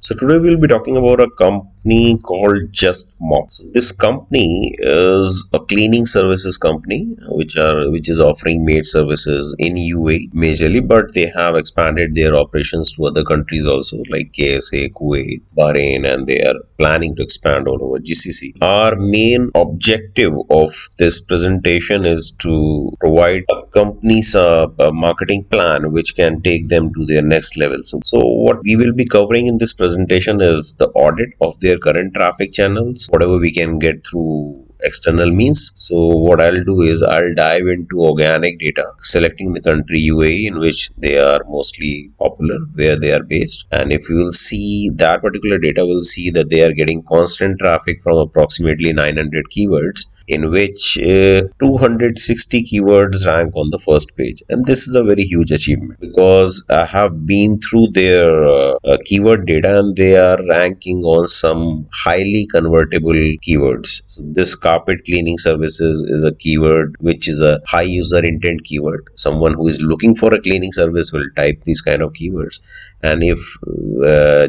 So today we'll be talking about a company called Justmop. So this company is a cleaning services company which is offering maid services in UAE majorly, but they have expanded their operations to other countries also like KSA, Kuwait, Bahrain, and they are planning to expand all over GCC. Our main objective of this presentation is to provide a company's a marketing plan which can take them to their next level. So what we will be covering in this presentation is the audit of their current traffic channels, whatever we can get through external means. So what I'll do is I'll dive into organic data, selecting the country UAE in which they are mostly popular, where they are based. And if you will see that particular data, we'll see that they are getting constant traffic from approximately 900 keywords, in which 260 keywords rank on the first page. And this is a very huge achievement because I have been through their keyword data and they are ranking on some highly convertible keywords. So this carpet cleaning services is a keyword which is a high user intent keyword. Someone who is looking for a cleaning service will type these kind of keywords. And if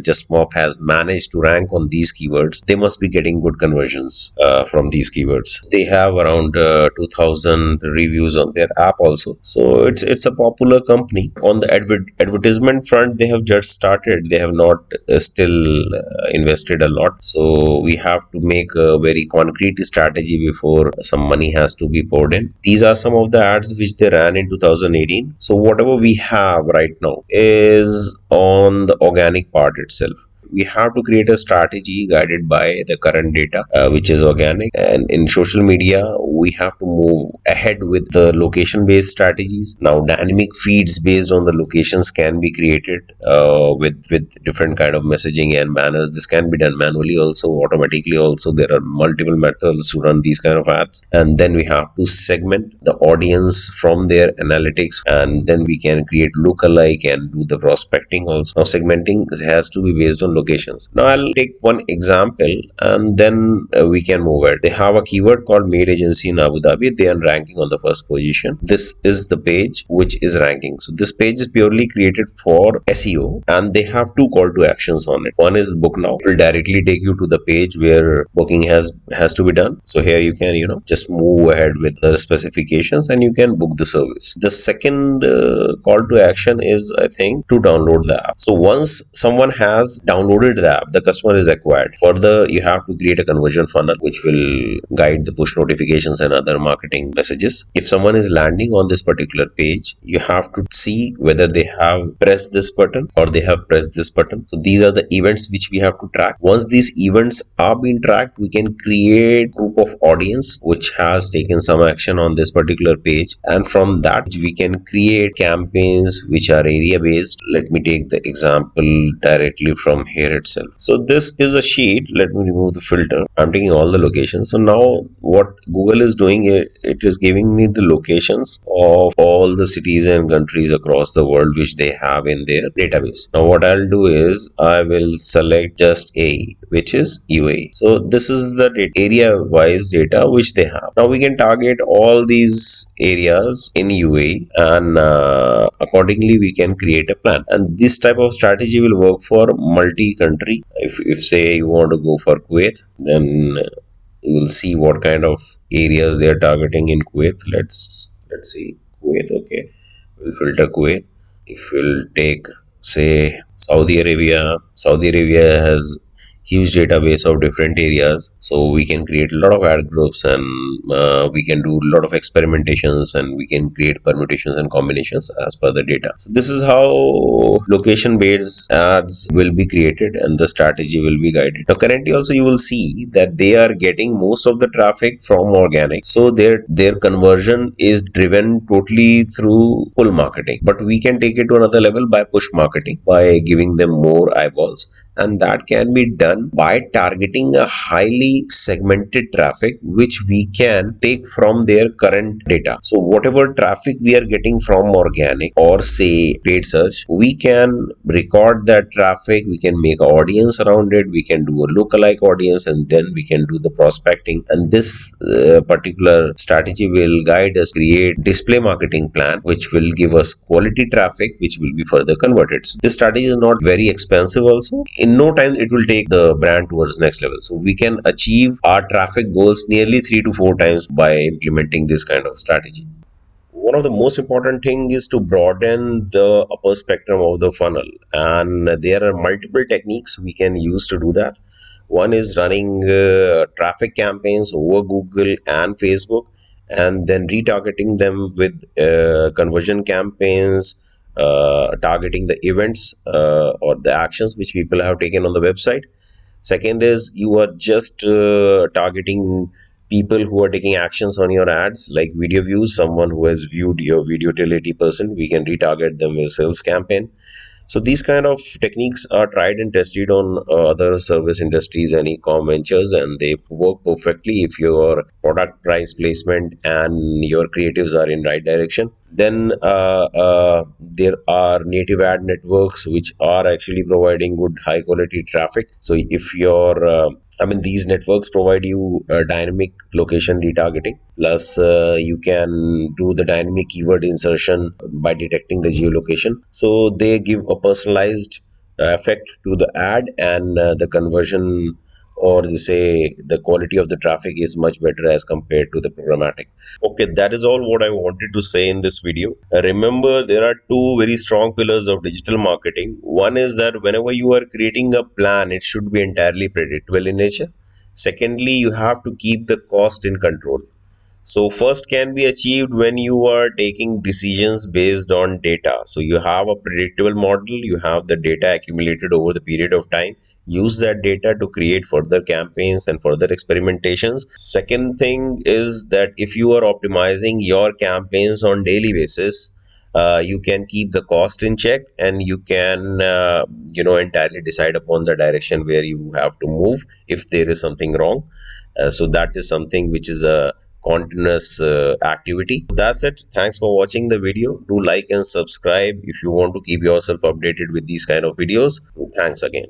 Justmop has managed to rank on these keywords, they must be getting good conversions from these keywords. They have around 2000 reviews on their app also. So it's a popular company. On the advertisement front, they have just started. They have not still invested a lot. So we have to make a very concrete strategy before some money has to be poured in. These are some of the ads which they ran in 2018. So whatever we have right now is on the organic part itself. We have to create a strategy guided by the current data, which is organic. And in social media, we have to move ahead with the location-based strategies. Now, dynamic feeds based on the locations can be created with different kind of messaging and banners. This can be done manually also, automatically also. There are multiple methods to run these kind of ads. And then we have to segment the audience from their analytics, and then we can create lookalike and do the prospecting also. Now, segmenting has to be based on locations. Now I'll take one example and then we can move it. They have a keyword called maid agency in Abu Dhabi. They are ranking on the first position. This is the page which is ranking. So this page is purely created for SEO and they have two call to actions on it. One is book now. It will directly take you to the page where booking has to be done. So here you can just move ahead with the specifications and you can book the service. The second call to action is, I think, to download the app. So once someone has downloaded the app, the customer is acquired. Further, you have to create a conversion funnel which will guide the push notifications and other marketing messages. If someone is landing on this particular page, you have to see whether they have pressed this button or they have pressed this button. So these are the events which we have to track. Once these events are being tracked, we can create group of audience which has taken some action on this particular page, and from that we can create campaigns which are area based. Let me take the example directly from here itself. So this is a sheet. Let me remove the filter. I'm taking all the locations. So now what Google is doing, it is giving me the locations of all the cities and countries across the world which they have in their database. Now what I'll do is I will select just A, which is UAE. So this is the area wise data which they have. Now we can target all these areas in UAE and accordingly we can create a plan. And this type of strategy will work for multi-country. If say you want to go for Kuwait, then you will see what kind of areas they are targeting in Kuwait. Let's see Kuwait. Okay, we'll filter Kuwait. If we'll take say Saudi Arabia has huge database of different areas, so we can create a lot of ad groups and we can do a lot of experimentations and we can create permutations and combinations as per the data. So this is how location based ads will be created and the strategy will be guided. Now currently also you will see that they are getting most of the traffic from organic, so their conversion is driven totally through pull marketing, but we can take it to another level by push marketing, by giving them more eyeballs. And that can be done by targeting a highly segmented traffic which we can take from their current data. So whatever traffic we are getting from organic or say paid search, we can record that traffic, we can make an audience around it, we can do a lookalike audience, and then we can do the prospecting. And this particular strategy will guide us create display marketing plan which will give us quality traffic which will be further converted. So this strategy is not very expensive also. in no time it will take the brand towards next level. So we can achieve our traffic goals nearly 3 to 4 times by implementing this kind of strategy. One of the most important thing is to broaden the upper spectrum of the funnel, and there are multiple techniques we can use to do that. One is running traffic campaigns over Google and Facebook, and then retargeting them with conversion campaigns, targeting the events or the actions which people have taken on the website. Second is you are just targeting people who are taking actions on your ads, like video views. Someone who has viewed your video till 80%, we can retarget them with sales campaign. So these kind of techniques are tried and tested on other service industries and e-com ventures, and they work perfectly if your product price placement and your creatives are in right direction. Then there are native ad networks which are actually providing good high quality traffic. So if your these networks provide you dynamic location retargeting. Plus, you can do the dynamic keyword insertion by detecting the geolocation. So they give a personalized effect to the ad, and the conversion, or they say the quality of the traffic is much better as compared to the programmatic. Okay, that is all what I wanted to say in this video. Remember, there are two very strong pillars of digital marketing. One is that whenever you are creating a plan, it should be entirely predictable in nature. Secondly, you have to keep the cost in control. So first can be achieved when you are taking decisions based on data. So you have a predictable model, you have the data accumulated over the period of time. Use that data to create further campaigns and further experimentations. Second thing is that if you are optimizing your campaigns on daily basis, you can keep the cost in check, and you can entirely decide upon the direction where you have to move if there is something wrong. So that is something which is a continuous activity. That's it. Thanks for watching the video. Do like and subscribe if you want to keep yourself updated with these kind of videos. Thanks again.